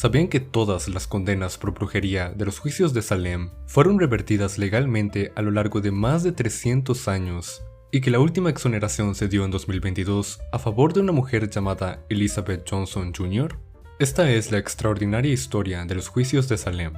¿Sabían que todas las condenas por brujería de los juicios de Salem fueron revertidas legalmente a lo largo de más de 300 años? Y que la última exoneración se dio en 2022 a favor de una mujer llamada Elizabeth Johnson Jr. Esta es la extraordinaria historia de los juicios de Salem.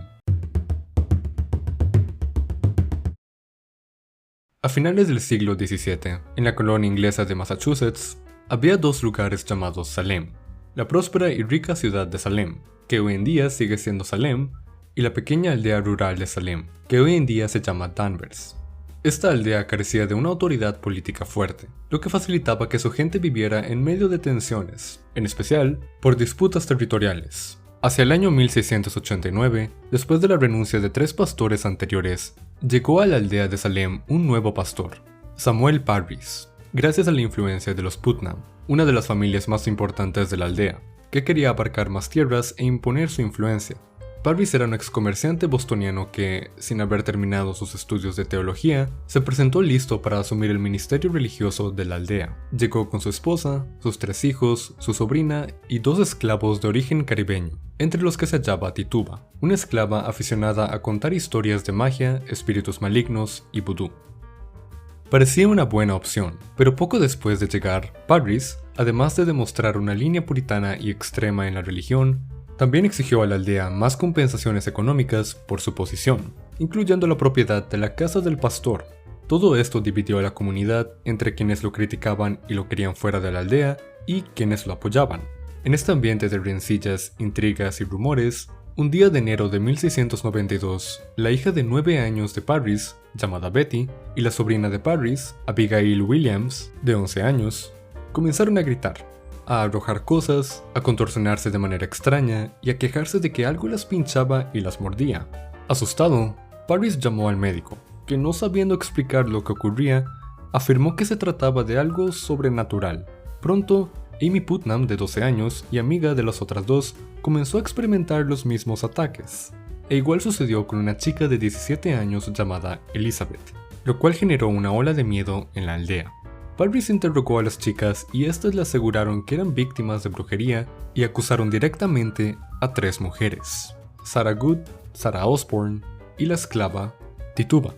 A finales del siglo XVII, en la colonia inglesa de Massachusetts, había dos lugares llamados Salem: la próspera y rica ciudad de Salem, que hoy en día sigue siendo Salem, y la pequeña aldea rural de Salem, que hoy en día se llama Danvers. Esta aldea carecía de una autoridad política fuerte, lo que facilitaba que su gente viviera en medio de tensiones, en especial por disputas territoriales. Hacia el año 1689, después de la renuncia de 3 pastores anteriores, llegó a la aldea de Salem un nuevo pastor, Samuel Parris, gracias a la influencia de los Putnam, una de las familias más importantes de la aldea, que quería abarcar más tierras e imponer su influencia. Parris era un excomerciante bostoniano que, sin haber terminado sus estudios de teología, se presentó listo para asumir el ministerio religioso de la aldea. Llegó con su esposa, sus 3 hijos, su sobrina y 2 esclavos de origen caribeño, entre los que se hallaba Tituba, una esclava aficionada a contar historias de magia, espíritus malignos y vudú. Parecía una buena opción, pero poco después de llegar, Parris, además de demostrar una línea puritana y extrema en la religión, también exigió a la aldea más compensaciones económicas por su posición, incluyendo la propiedad de la casa del pastor. Todo esto dividió a la comunidad entre quienes lo criticaban y lo querían fuera de la aldea y quienes lo apoyaban. En este ambiente de rencillas, intrigas y rumores, un día de enero de 1692, la hija de 9 años de Parris, llamada Betty, y la sobrina de Parris, Abigail Williams, de 11 años, comenzaron a gritar, a arrojar cosas, a contorsionarse de manera extraña y a quejarse de que algo las pinchaba y las mordía. Asustado, Parris llamó al médico, que no sabiendo explicar lo que ocurría, afirmó que se trataba de algo sobrenatural. Pronto, Amy Putnam, de 12 años y amiga de las otras 2, comenzó a experimentar los mismos ataques. E igual sucedió con una chica de 17 años llamada Elizabeth, lo cual generó una ola de miedo en la aldea. Parris interrogó a las chicas y estas le aseguraron que eran víctimas de brujería y acusaron directamente a 3 mujeres: Sarah Good, Sarah Osborne y la esclava Tituba.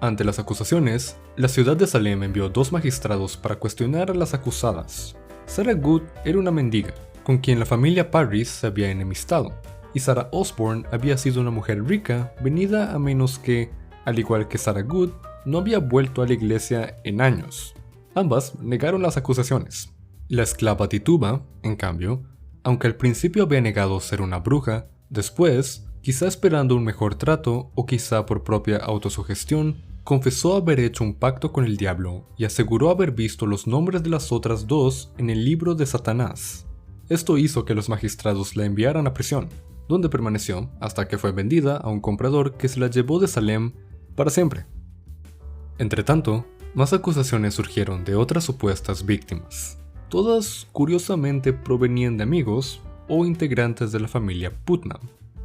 Ante las acusaciones, la ciudad de Salem envió 2 magistrados para cuestionar a las acusadas. Sarah Good era una mendiga, con quien la familia Parris se había enemistado, y Sarah Osborne había sido una mujer rica venida a menos que, al igual que Sarah Good, no había vuelto a la iglesia en años. Ambas negaron las acusaciones. La esclava Tituba, en cambio, aunque al principio había negado ser una bruja, después, quizá esperando un mejor trato o quizá por propia autosugestión, confesó haber hecho un pacto con el diablo y aseguró haber visto los nombres de las otras 2 en el libro de Satanás. Esto hizo que los magistrados la enviaran a prisión, donde permaneció hasta que fue vendida a un comprador que se la llevó de Salem para siempre. Entretanto, más acusaciones surgieron de otras supuestas víctimas. Todas, curiosamente, provenían de amigos o integrantes de la familia Putnam,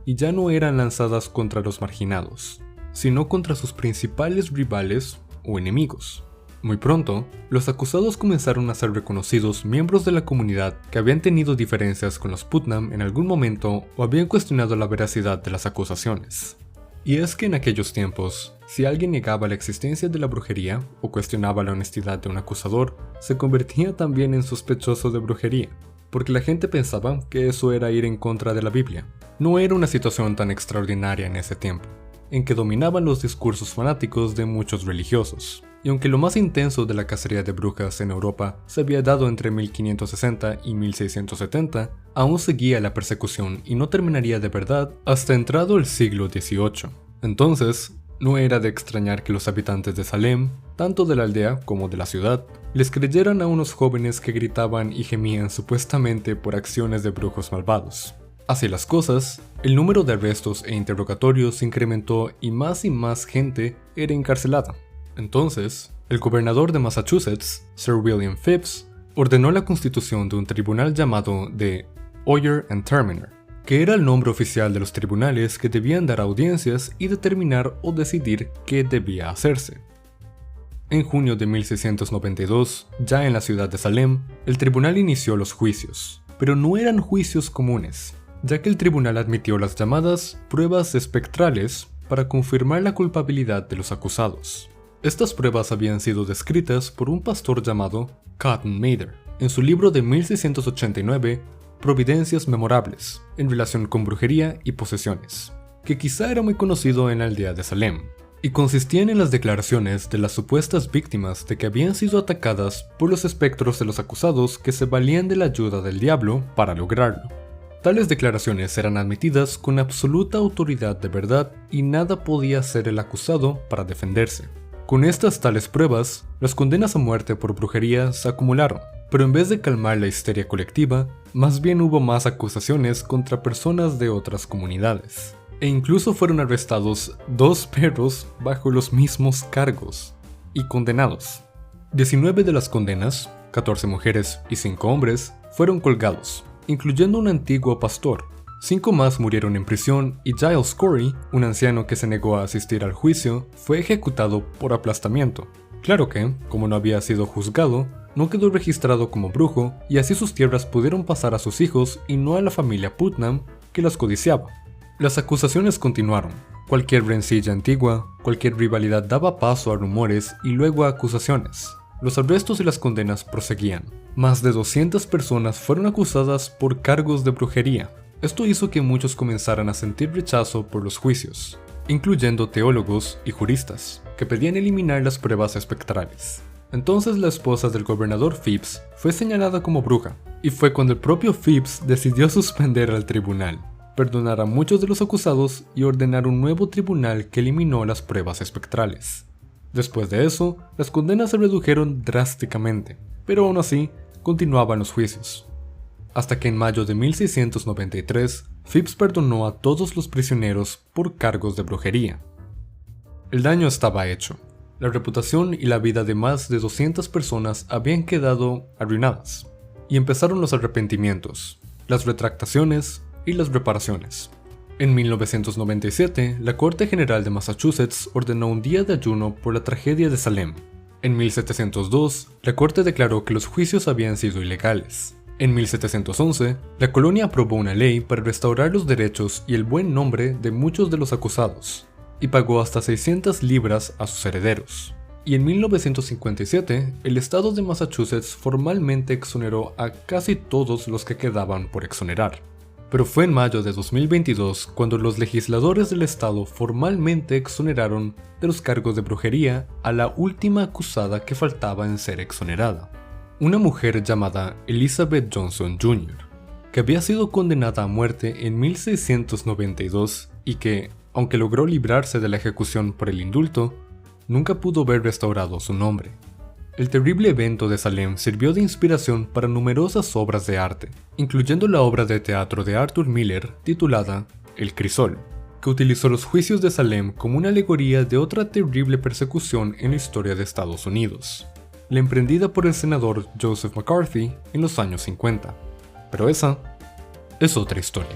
y ya no eran lanzadas contra los marginados, sino contra sus principales rivales o enemigos. Muy pronto, los acusados comenzaron a ser reconocidos miembros de la comunidad que habían tenido diferencias con los Putnam en algún momento o habían cuestionado la veracidad de las acusaciones. Y es que en aquellos tiempos, si alguien negaba la existencia de la brujería o cuestionaba la honestidad de un acusador, se convertía también en sospechoso de brujería, porque la gente pensaba que eso era ir en contra de la Biblia. No era una situación tan extraordinaria en ese tiempo, en que dominaban los discursos fanáticos de muchos religiosos. Y aunque lo más intenso de la cacería de brujas en Europa se había dado entre 1560 y 1670, aún seguía la persecución y no terminaría de verdad hasta entrado el siglo XVIII. Entonces, no era de extrañar que los habitantes de Salem, tanto de la aldea como de la ciudad, les creyeran a unos jóvenes que gritaban y gemían supuestamente por acciones de brujos malvados. Así las cosas, el número de arrestos e interrogatorios se incrementó y más gente era encarcelada. Entonces, el gobernador de Massachusetts, Sir William Phips, ordenó la constitución de un tribunal llamado de Oyer and Terminer, que era el nombre oficial de los tribunales que debían dar audiencias y determinar o decidir qué debía hacerse. En junio de 1692, ya en la ciudad de Salem, el tribunal inició los juicios, pero no eran juicios comunes. ya que el tribunal admitió las llamadas pruebas espectrales para confirmar la culpabilidad de los acusados. Estas pruebas habían sido descritas por un pastor llamado Cotton Mather en su libro de 1689, Providencias Memorables, en relación con brujería y posesiones, que quizá era muy conocido en la aldea de Salem, y consistían en las declaraciones de las supuestas víctimas de que habían sido atacadas por los espectros de los acusados que se valían de la ayuda del diablo para lograrlo. Tales declaraciones eran admitidas con absoluta autoridad de verdad y nada podía hacer el acusado para defenderse. Con estas tales pruebas, las condenas a muerte por brujería se acumularon, pero en vez de calmar la histeria colectiva, más bien hubo más acusaciones contra personas de otras comunidades. E incluso fueron arrestados 2 perros bajo los mismos cargos y condenados. 19 de las condenas, 14 mujeres y 5 hombres, fueron colgados, incluyendo un antiguo pastor. 5 más murieron en prisión y Giles Corey, un anciano que se negó a asistir al juicio, fue ejecutado por aplastamiento. Claro que, como no había sido juzgado, no quedó registrado como brujo y así sus tierras pudieron pasar a sus hijos y no a la familia Putnam que las codiciaba. Las acusaciones continuaron. Cualquier rencilla antigua, cualquier rivalidad daba paso a rumores y luego a acusaciones. Los arrestos y las condenas proseguían. Más de 200 personas fueron acusadas por cargos de brujería. Esto hizo que muchos comenzaran a sentir rechazo por los juicios, incluyendo teólogos y juristas, que pedían eliminar las pruebas espectrales. Entonces la esposa del gobernador Phips fue señalada como bruja, y fue cuando el propio Phips decidió suspender al tribunal, perdonar a muchos de los acusados y ordenar un nuevo tribunal que eliminó las pruebas espectrales. Después de eso, las condenas se redujeron drásticamente, pero aún así, continuaban los juicios. Hasta que en mayo de 1693, Phips perdonó a todos los prisioneros por cargos de brujería. El daño estaba hecho. La reputación y la vida de más de 200 personas habían quedado arruinadas, y empezaron los arrepentimientos, las retractaciones y las reparaciones. En 1997, la Corte General de Massachusetts ordenó un día de ayuno por la tragedia de Salem. En 1702, la Corte declaró que los juicios habían sido ilegales. En 1711, la colonia aprobó una ley para restaurar los derechos y el buen nombre de muchos de los acusados, y pagó hasta 600 libras a sus herederos. Y en 1957, el estado de Massachusetts formalmente exoneró a casi todos los que quedaban por exonerar. Pero fue en mayo de 2022 cuando los legisladores del estado formalmente exoneraron de los cargos de brujería a la última acusada que faltaba en ser exonerada. Una mujer llamada Elizabeth Johnson Jr., que había sido condenada a muerte en 1692 y que, aunque logró librarse de la ejecución por el indulto, nunca pudo ver restaurado su nombre. El terrible evento de Salem sirvió de inspiración para numerosas obras de arte, incluyendo la obra de teatro de Arthur Miller titulada El Crisol, que utilizó los juicios de Salem como una alegoría de otra terrible persecución en la historia de Estados Unidos, la emprendida por el senador Joseph McCarthy en los años 50. Pero esa es otra historia.